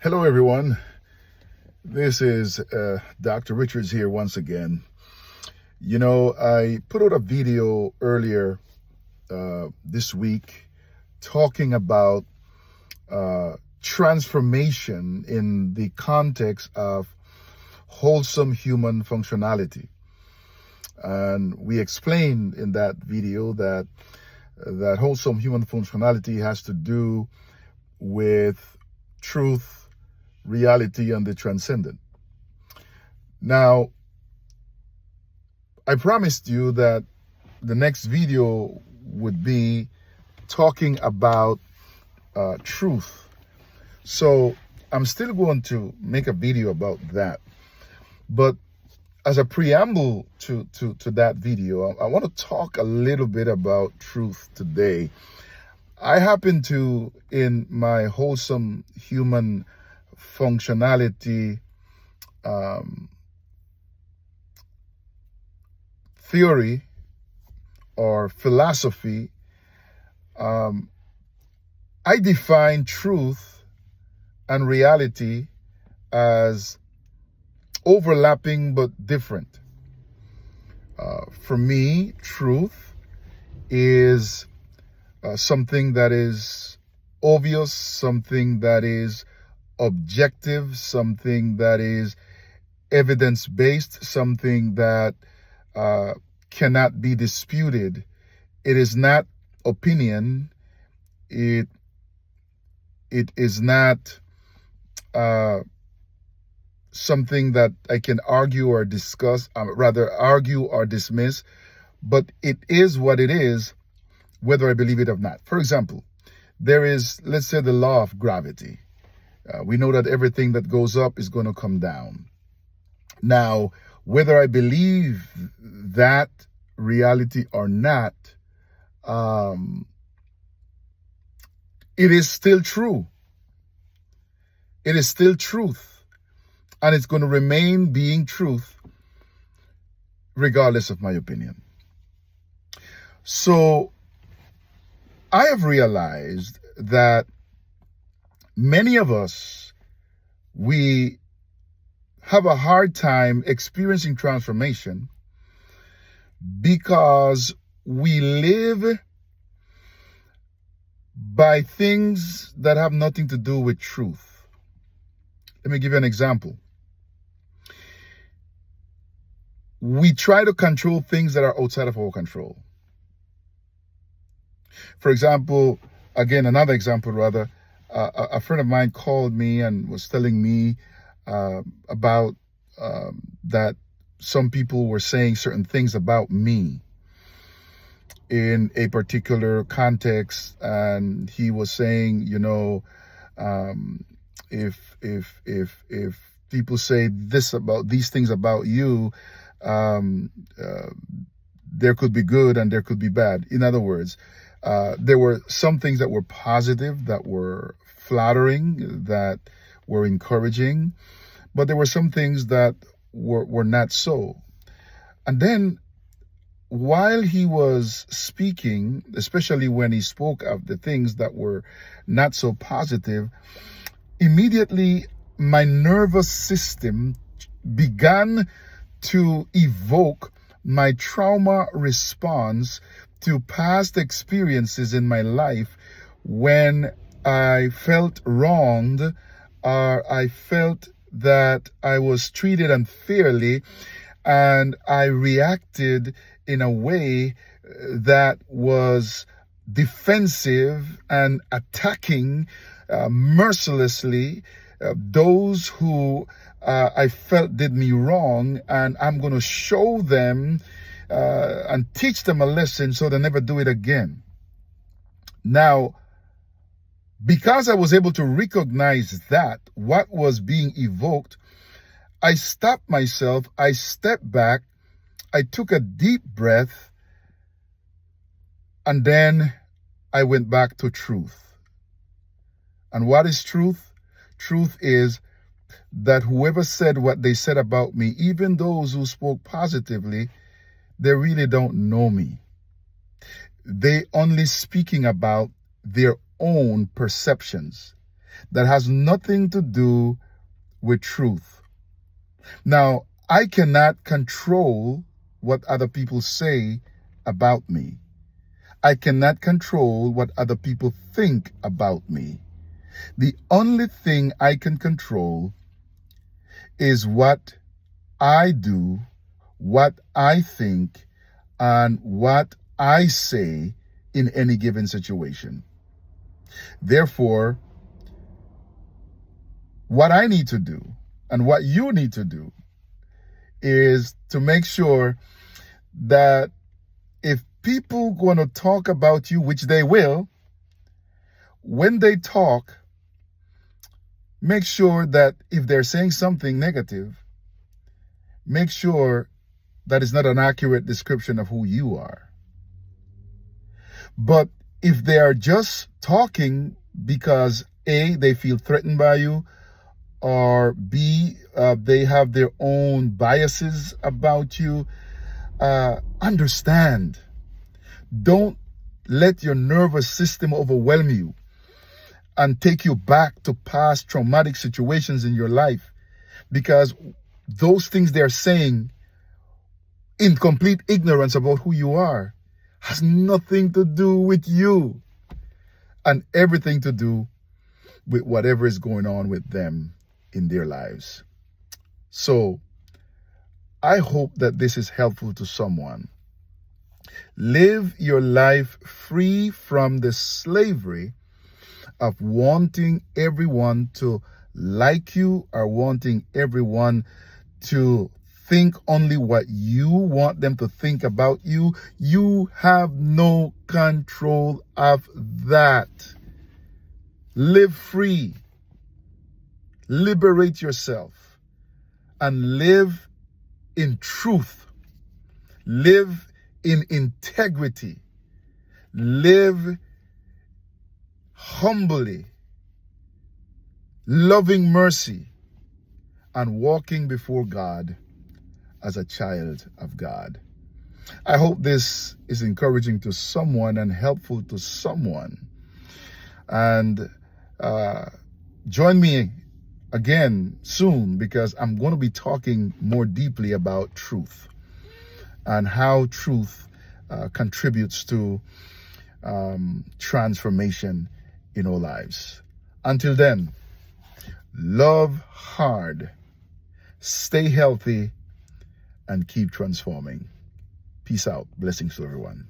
Hello, everyone. This is Dr. Richards here once again. I put out a video earlier this week talking about transformation in the context of wholesome human functionality. And we explained in that video that wholesome human functionality has to do with truth, reality, and the transcendent. Now, I promised you that the next video would be talking about truth. So I'm still going to make a video about that. But as a preamble to that video, I want to talk a little bit about truth today. I happen to, in my wholesome human functionality theory or philosophy, I define truth and reality as overlapping but different. For me, truth is something that is obvious, something that is objective, something that is evidence-based, something that cannot be disputed. It is not opinion. It is not something that I can argue or discuss, rather argue or dismiss, but it is what it is, whether I believe it or not. For example, there is, let's say, the law of gravity. We know that everything that goes up is going to come down. Now, whether I believe that reality or not, it is still true. It is still truth. And it's going to remain being truth regardless of my opinion. So I have realized that many of us, we have a hard time experiencing transformation because we live by things that have nothing to do with truth. Let me give you an example. We try to control things that are outside of our control. For example, again, another example rather, a friend of mine called me and was telling me about that some people were saying certain things about me in a particular context, and he was saying, if people say this about these things about you, there could be good and there could be bad. In other words, there were some things that were positive, that were flattering, that were encouraging, but there were some things that were not so. And then while he was speaking, especially when he spoke of the things that were not so positive, immediately my nervous system began to evoke my trauma response to past experiences in my life when I felt wronged, or I felt that I was treated unfairly, and I reacted in a way that was defensive and attacking mercilessly those who I felt did me wrong, and I'm going to show them and teach them a lesson so they never do it again. Now, because I was able to recognize that, what was being evoked, I stopped myself, I stepped back, I took a deep breath, and then I went back to truth. And what is truth? Truth is that whoever said what they said about me, even those who spoke positively, they really don't know me. They only speaking about their own perceptions. that has nothing to do with truth. Now, I cannot control what other people say about me. I cannot control what other people think about me. The only thing I can control is what I do, what I think, and what I say in any given situation. Therefore, what I need to do and what you need to do is to make sure that if people going to talk about you, which they will, when they talk, make sure that if they're saying something negative, make sure that it's not an accurate description of who you are. But if they are just talking because A, they feel threatened by you, or B, they have their own biases about you, understand. Don't let your nervous system overwhelm you and take you back to past traumatic situations in your life, because those things they're saying in complete ignorance about who you are has nothing to do with you and everything to do with whatever is going on with them in their lives. So I hope that this is helpful to someone. Live your life free from the slavery of wanting everyone to like you or wanting everyone to think only what you want them to think about you. You have no control of that. Live free. Liberate yourself and live in truth. Live in integrity. Live humbly, loving mercy, and walking before God as a child of God. I hope this is encouraging to someone and helpful to someone. And join me again soon, because I'm going to be talking more deeply about truth and how truth contributes to transformation in our lives. Until then, love hard, stay healthy, and keep transforming. Peace out. Blessings to everyone.